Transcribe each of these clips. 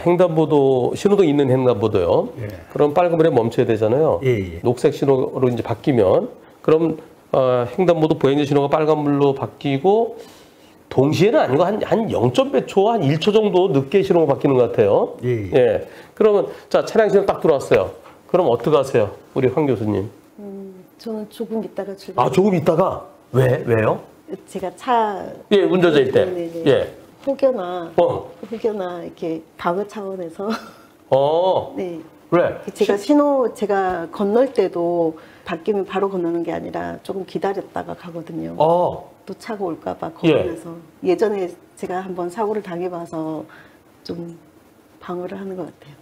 횡단보도, 신호등 있는 횡단보도요. 예. 그럼 빨간불에 멈춰야 되잖아요. 예. 녹색 신호로 이제 바뀌면, 그럼 횡단보도 보행자 신호가 빨간불로 바뀌고, 동시에는 아니고 한 0몇 초, 한 1초 정도 늦게 신호가 바뀌는 것 같아요. 예. 그러면, 자, 차량 신호 딱 들어왔어요. 그럼 어떻게 하세요? 우리 황 교수님. 저는 조금 있다가 출발. 조금 있다가? 왜요? 제가 차. 예, 운전자일 때. 네네네. 예. 혹여나 이렇게 방어 차원에서. 네. 왜? 제가 건널 때도 바뀌면 바로 건너는 게 아니라 조금 기다렸다가 가거든요. 또 차가 올까봐 겁나서. 예전에 제가 한번 사고를 당해봐서 좀 방어를 하는 것 같아요.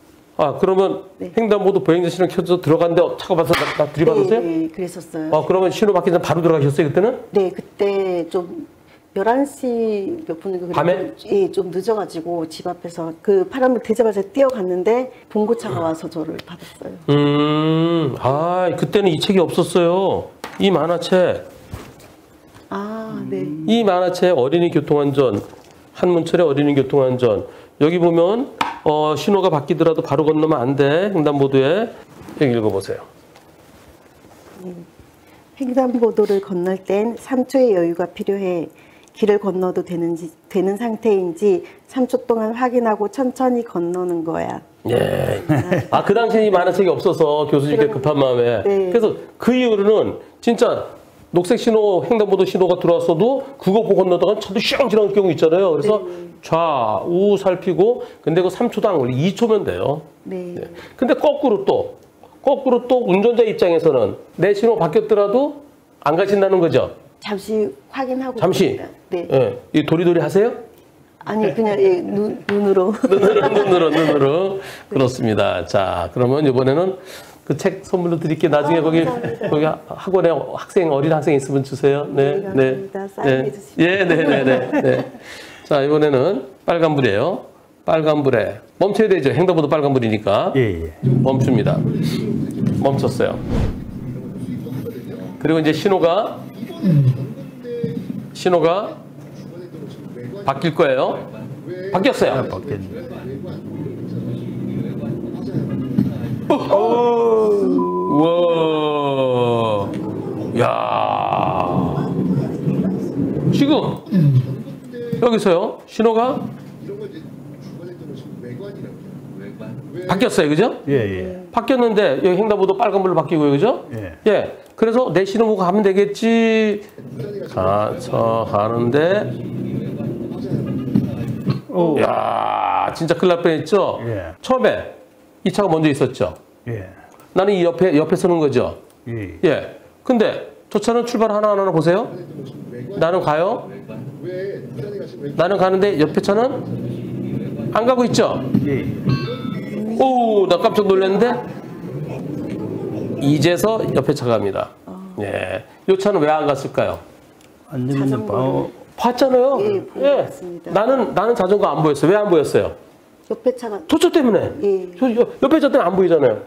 그러면 횡단보도 보행자 신호 켜져 들어갔는데 차가 봐서 나 들이받았어요? 네, 그랬었어요. 그러면 신호 바뀌기 전에 바로 들어가셨어요, 그때는? 네, 그때 좀 11시 몇 분인가 밤에? 예, 좀 늦어가지고 집 앞에서 그 파란불 되자마자 뛰어갔는데 봉고차가 와서 저를 받았어요. 그때는 이 책이 없었어요. 이 만화책. 네. 이 만화책 어린이 교통안전, 한문철의 어린이 교통안전. 여기 보면 신호가 바뀌더라도 바로 건너면 안 돼. 횡단보도에. 여기 읽어보세요. 횡단보도를 건널 땐 3초의 여유가 필요해. 길을 건너도 되는 상태인지 3초 동안 확인하고 천천히 건너는 거야. 예. 그 당시에 이 만화책이 없어서 교수님께 급한 마음에. 네. 그래서 그 이후로는 진짜 녹색 신호, 횡단보도 신호가 들어왔어도 그거 보고 건너다가 차도 슝 지나갈 경우 있잖아요. 그래서 좌우 살피고, 근데 그 3초도 안 걸리 2초면 돼요. 네. 근데 거꾸로 또 운전자 입장에서는 내 신호 바뀌었더라도 안 가신다는 거죠? 잠시 확인하고. 잠시? 네. 예. 이 도리도리 하세요? 아니, 그냥 눈으로. 눈으로. 그렇습니다. 자, 그러면 이번에는 그 책 선물로 드릴게요. 나중에 거기 학원에 어린 학생 있으면 주세요. 네. 감사합니다. 사인해 주시고. 네. 자, 이번에는 빨간불이에요. 빨간불에 멈춰야 되죠. 횡단보도 빨간불이니까. 멈춥니다. 멈췄어요. 그리고 이제 신호가 바뀔 거예요. 바뀌었어요. 우와. 야. 지금 여기서요. 신호가 바뀌었어요. 그죠? 바뀌었는데 여기 횡단보도 빨간불로 바뀌고요. 그죠? 예. 그래서 내 신호 보고 가면 되겠지. 가는데 야, 진짜 큰일 날 뻔했죠? 처음에 이 차가 먼저 있었죠? 나는 이 옆에 서는 거죠? 근데 저 차는 출발 하나하나 보세요. 나는 가요. 나는 가는데 옆에 차는 안 가고 있죠? 오, 나 깜짝 놀랐는데 이제서 옆에 차가 갑니다. 이 차는 왜 안 갔을까요? 봤잖아요. 봤습니다. 나는 자전거 안 보였어요. 왜 안 보였어요? 옆에 차가. 저차 때문에. 옆에 차 때문에 안 보이잖아요.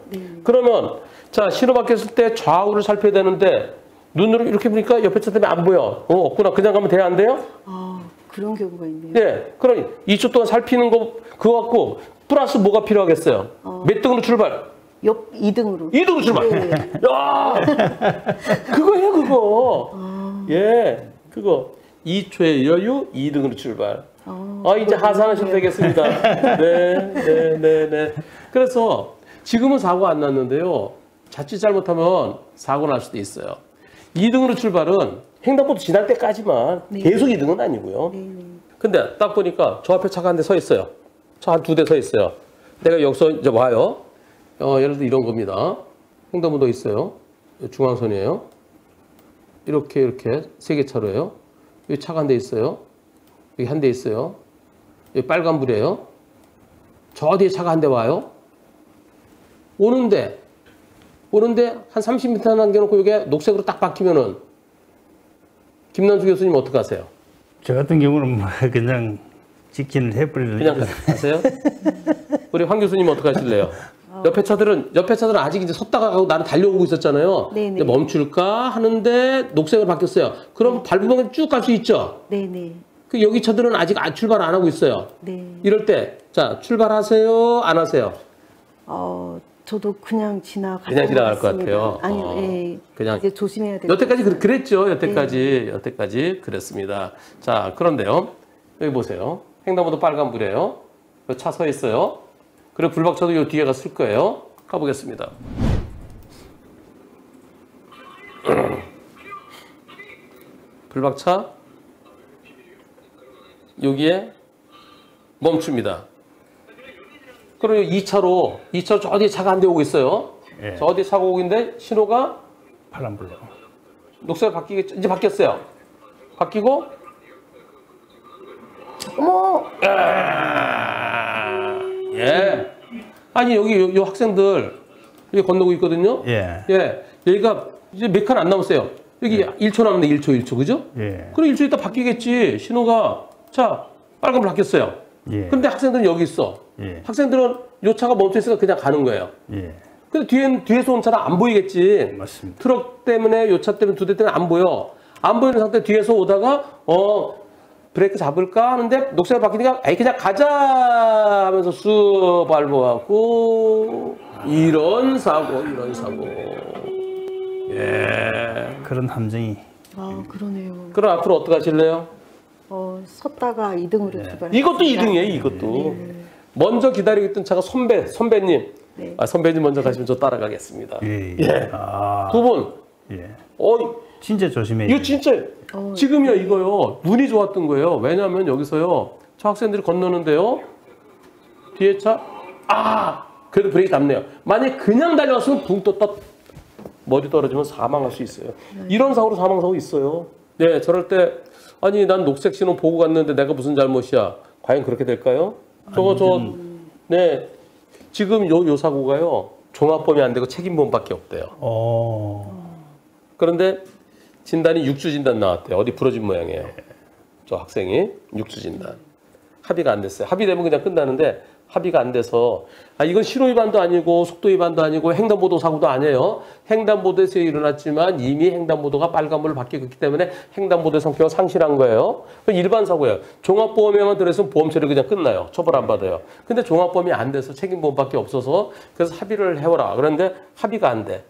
그러면 자, 신호 바뀌었을 때 좌우를 살펴야 되는데 눈으로 이렇게 보니까 옆에 차 때문에 안 보여. 없구나. 그냥 가면 돼요? 안 돼요? 그런 경우가 있네요. 그럼 2초 동안 살피는 그거 갖고 플러스 뭐가 필요하겠어요? 몇 등으로 출발? 2등으로. 2등으로 출발. 야, 그거예요, 그거. 그거. 2초의 여유, 2등으로 출발. 이제 하산하셔도 되겠습니다. 네. 그래서 지금은 사고 안 났는데요. 자칫 잘못하면 사고 날 수도 있어요. 2등으로 출발은 횡단보도 지날 때까지만 계속 2등은 아니고요. 근데 딱 보니까 저 앞에 차가 한 대 서 있어요. 차 한 2대 서 있어요. 내가 여기서 이제 와요. 예를 들어 이런 겁니다. 횡단보도 있어요. 중앙선이에요. 이렇게 3개 차로예요. 여기 차가 한 대 있어요. 여기 한 대 있어요. 여기 빨간불이에요. 저 뒤에 차가 한 대 와요. 오는데 한 30m 남겨놓고 이게 녹색으로 딱 바뀌면은 김남수 교수님 어떻게 하세요? 저 같은 경우는 그냥 직진을 해버리는. 그냥 하세요? 우리 황 교수님 어떻게 하실래요? 옆에 차들은 아직 이제 섰다가 가고 나는 달려오고 있었잖아요. 멈출까 하는데 녹색으로 바뀌었어요. 그럼 밟으면 쭉 갈 수 있죠? 그 여기 차들은 아직 출발 안 하고 있어요. 네. 이럴 때, 자, 출발하세요? 안 하세요? 저도 그냥 지나갈 그냥 지나갈 것 같아요. 아니요, 예. 그냥 이제 조심해야 돼요. 여태까지 그랬죠. 여태까지 그랬습니다. 자, 그런데요. 여기 보세요. 횡단보도 빨간불이에요. 차 서 있어요. 그리고 불박차도 요 뒤에 갔을 거예요. 가보겠습니다. 불박차 여기에 멈춥니다. 그리고 2차로 저 어디에 차가 안 되고 있어요. 예. 저 어디에 차가 오고 있는데 신호가 파란불로. 녹색 바뀌겠죠? 이제 바뀌었어요. 바뀌고 어머! 예. 아니 여기 요 학생들 여기 건너고 있거든요. 예. 예. 여기가 이제 몇 칸 안 남았어요. 여기 1초 남았네. 1초 그죠? 예. 그럼 1초 있다 바뀌겠지. 신호가 자 빨간불 바뀌었어요. 예. 근데 학생들은 여기 있어. 예. 학생들은 요 차가 멈춰 있으니까 그냥 가는 거예요. 예. 근데 뒤에서 온 차는 안 보이겠지. 맞습니다. 트럭 때문에 요 차 때문에 두 대 때문에 안 보여. 안 보이는 상태 뒤에서 오다가 브레이크 잡을까 하는데 녹색이 바뀌니까 에이 그냥 가자 하면서 쑥 밟아갖고 이런 사고. 예. 그런 함정이. 그러네요. 그럼 앞으로 어떻게 하실래요? 섰다가 2등으로 출발. 이것도 2등이에요. 이것도. 먼저 기다리고 있던 차가 선배님. 네. 선배님 먼저 가시면 저 따라가겠습니다. 예. 예. 아. 두 분. 예. 이거 진짜 조심해야 진짜 지금이야 이거요. 눈이 좋았던 거예요. 왜냐하면 여기서요. 저 학생들이 건너는데요. 뒤에 차. 그래도 브레이크 잡네요. 만약에 그냥 달려왔으면 붕 떴다 머리 떨어지면 사망할 수 있어요. 이런 사고로 사망 사고 있어요. 네, 저럴 때 아니 난 녹색 신호 보고 갔는데 내가 무슨 잘못이야. 과연 그렇게 될까요? 네. 지금 요 사고가요. 종합범위 안 되고 책임보험밖에 없대요. 그런데 진단이 육주 진단 나왔대요. 어디 부러진 모양이에요. 저 학생이 육주 진단. 합의가 안 됐어요. 합의되면 그냥 끝나는데 합의가 안 돼서 이건 신호 위반도 아니고 속도 위반도 아니고 횡단보도 사고도 아니에요. 횡단보도에서 일어났지만 이미 횡단보도가 빨간불을 바뀌었기 때문에 횡단보도의 성격을 상실한 거예요. 일반 사고예요. 종합보험에만 들어있으면 보험 처리 그냥 끝나요. 처벌 안 받아요. 근데 종합보험이 안 돼서 책임보험밖에 없어서 그래서 합의를 해오라. 그런데 합의가 안 돼.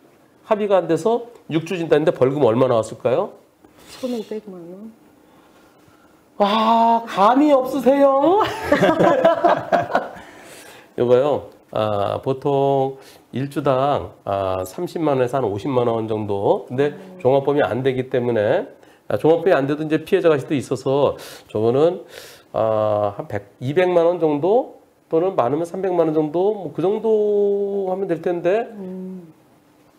합의가 안 돼서 6주 진단인데 벌금 얼마 나왔을까요? 1,500만 원. 와, 감이 없으세요? 이거요. 보통 일주당 30만 원에서 한 50만 원 정도. 근데 종합보험이 안 되기 때문에 종합보험이 안 돼도 이제 피해자가 수도 있어서 저거는 한 200만 원 정도 또는 많으면 300만 원 정도 뭐 그 정도 하면 될 텐데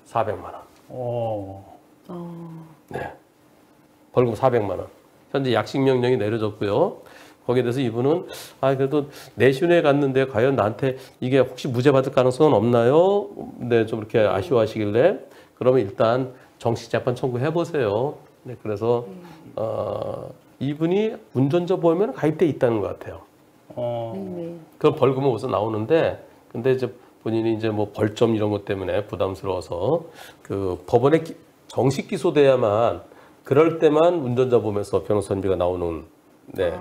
400만 원. 네. 벌금 400만 원. 현재 약식 명령이 내려졌고요. 거기에 대해서 이분은 그래도 내신에 갔는데 과연 나한테 이게 혹시 무죄 받을 가능성은 없나요? 네, 좀 이렇게 아쉬워하시길래 그러면 일단 정식 재판 청구해 보세요. 네, 그래서 이분이 운전자 보험에는 가입돼 있다는 것 같아요. 그럼 벌금은 우선 나오는데 근데 이제 본인이 이제 뭐 벌점 이런 것 때문에 부담스러워서 그 법원에 정식 기소돼야만 그럴 때만 운전자 보험에서 변호사비가 나오는. 네.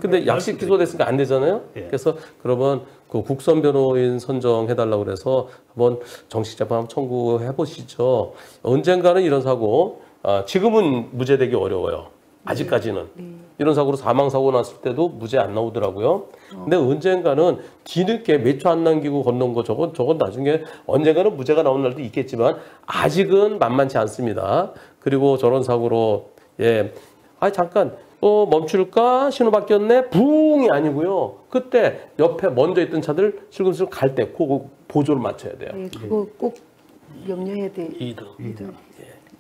근데 약식 기소됐으니까 안 되잖아요. 예. 그래서 그러면 그 국선 변호인 선정해달라고 그래서 한번 정식 재판 한번 청구해 보시죠. 언젠가는 이런 사고, 지금은 무죄되기 어려워요. 아직까지는. 이런 사고로 사망 사고 났을 때도 무죄 안 나오더라고요. 근데 언젠가는 뒤늦게 몇 초 안 남기고 건넌 거 저건 나중에 언젠가는 무죄가 나오는 날도 있겠지만 아직은 만만치 않습니다. 그리고 저런 사고로 잠깐 멈출까? 신호 바뀌었네? 붕이 아니고요. 그때 옆에 먼저 있던 차들 슬금슬금 갈 때 그거 보조를 맞춰야 돼요. 네, 그거 꼭 염려해야 돼. 2등.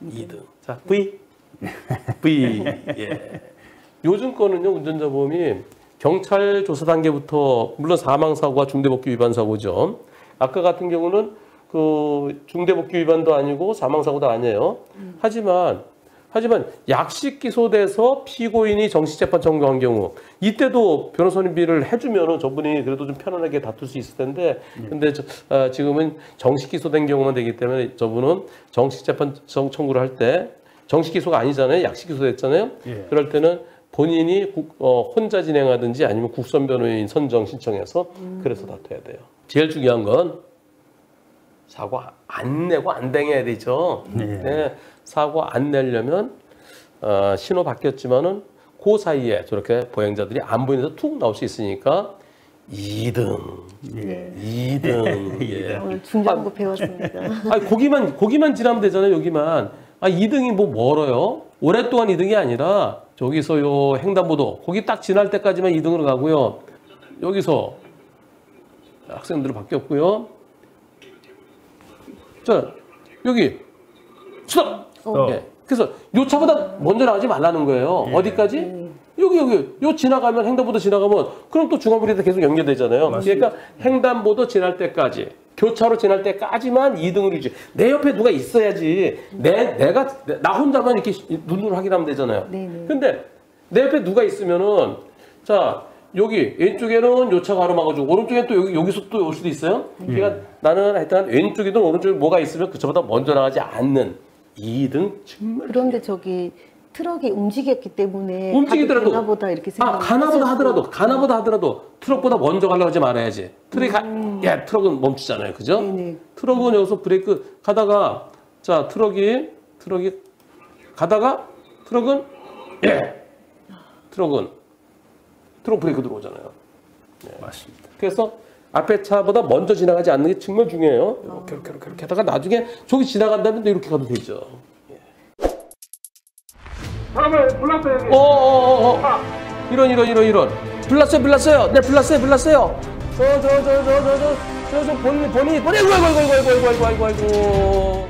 2등. 자, V. 예. 요즘 거는요, 운전자 보험이 경찰 조사 단계부터, 물론 사망사고와 중대법규 위반 사고죠. 아까 같은 경우는 그 중대법규 위반도 아니고 사망사고도 아니에요. 하지만 약식 기소돼서 피고인이 정식 재판 청구한 경우 이때도 변호사님비를 해주면은 저분이 그래도 좀 편안하게 다툴 수 있을 텐데 근데 지금은 정식 기소된 경우만 되기 때문에 저분은 정식 재판 청구를 할 때 정식 기소가 아니잖아요. 약식 기소됐잖아요. 예. 그럴 때는 본인이 혼자 진행하든지 아니면 국선 변호인 선정 신청해서 그래서 다퉈야 돼요. 제일 중요한 건 사고 안 내고 안 댕해야 되죠. 네, 사고 안 내려면 신호 바뀌었지만은 그 사이에 저렇게 보행자들이 안 보이면서 툭 나올 수 있으니까 2등, 2등. 예. 오늘 중장부 배웠습니다. 아니, 거기만 지나면 되잖아요, 여기만. 2등이 뭐 멀어요? 오랫동안 2등이 아니라 저기서 요 횡단보도 거기 딱 지날 때까지만 2등으로 가고요. 여기서 학생들은 바뀌었고요. 자, 여기 스톱. 예. 그래서 요 차보다 먼저 나가지 말라는 거예요. 어디까지? 여기 요 지나가면 횡단보도 지나가면 그럼 또 중앙분리대 계속 연결되잖아요. 그러니까 횡단보도 지날 때까지 교차로 지날 때까지만 2등을 유지. 내 옆에 누가 있어야지. 나 혼자만 이렇게 눈으로 확인하면 되잖아요. 네네. 근데 내 옆에 누가 있으면은 자 여기 왼쪽에는 요 차가 가로막아주고 오른쪽에 또 여기서 또 올 수도 있어요. 그러니까 나는 하여튼 왼쪽이든 오른쪽에 뭐가 있으면 그 차보다 먼저 나가지 않는 2등 정말. 그런데 저기 트럭이 움직였기 때문에 움직이더라도 가나보다 이렇게 가나보다 하더라도 트럭보다 먼저 가려고 하지 말아야지. 트럭은 멈추잖아요, 그죠? 네네. 트럭은 여기서 브레이크 가다가 자 트럭이 가다가 트럭은 트럭 브레이크 들어오잖아요. 맞습니다. 그래서 앞에 차보다 먼저 지나가지 않는 게 정말 중요해요. 이렇게 하다가 나중에 저기 지나간다면 또 이렇게 가면 되죠. 다음에 불났어요. 이런. 불났어요. 네, 불났어요. 저, 본인, 아이고.